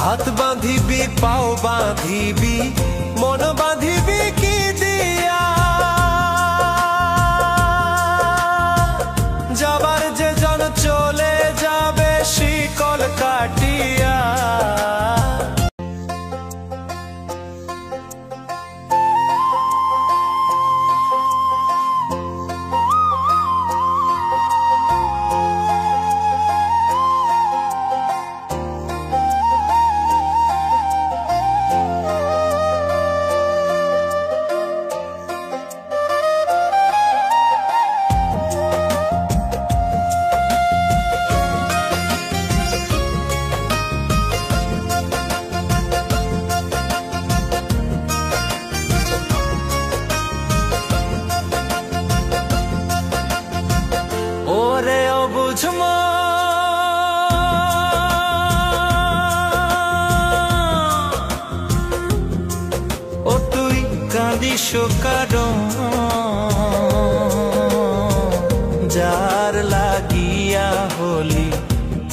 হাত বাঁধিবি পাও বাঁধিবি মন বাঁধিবি কি দিয়া, যাবার যে জন চলে যাবে শিকল কাটিয়া। ওরে অবুঝমা ও তুই কাঁদিস কারণ যার লাগিয়া হলি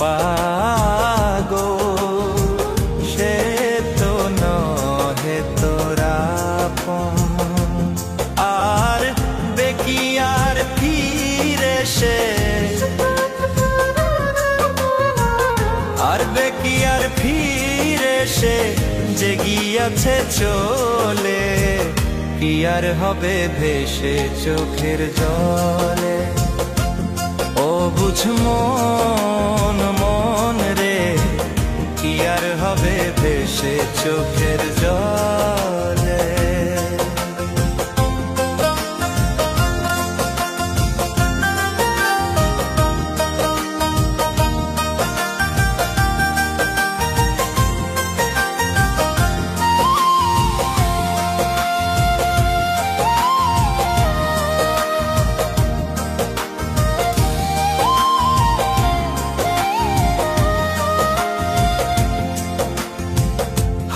পাগল, সে তো নহে তোরা আর বেকি আর ফিরে সে, আর বেকি আর ফিরে সে যে গিয়াছে চলে, কি আর হবে ভেসে চোখের জলে। ও বুঝ মন মন রে, কি আর হবে ভেসে চোখের জলে।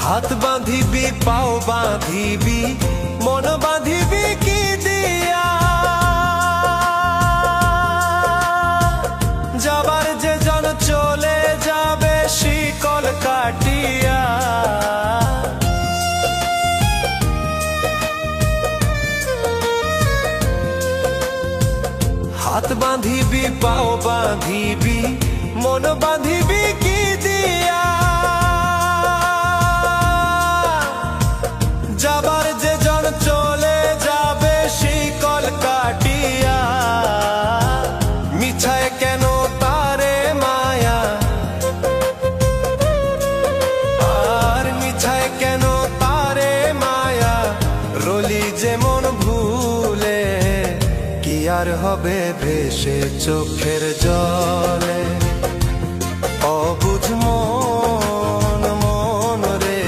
হাত বাঁধিবি পাও বাঁধিবি মন বাঁধিবি কি দিয়া, যাবার যে জন চলে যাবে শিকল কাটিয়া। হাত বাঁধিবি পাও বাঁধিবি মন বাঁধিবি কি দিয়া, যাবার যে জন চলে যাবে শিকল কাটিয়া। মিছায় কেন তারে মায়া, আর মিছায় কেন তারে মায়া, রলি যেমন ভুলে, কি আর হবে ভেসে চোখের জলে। অবুঝ মন মন রে,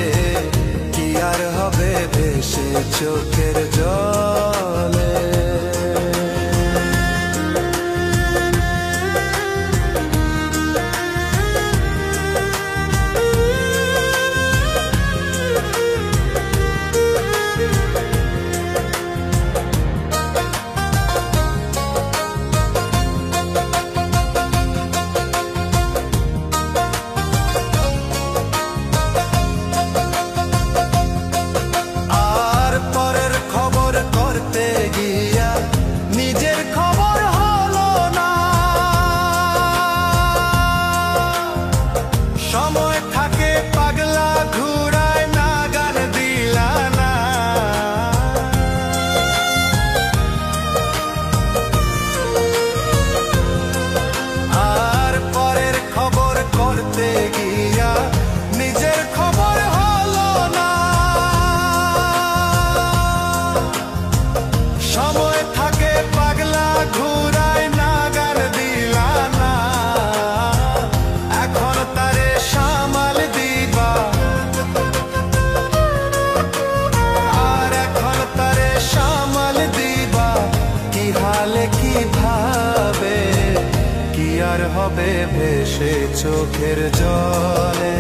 কি আর হবে ভেসে চোখের জলে। হবে ভেসে চোখের জলে।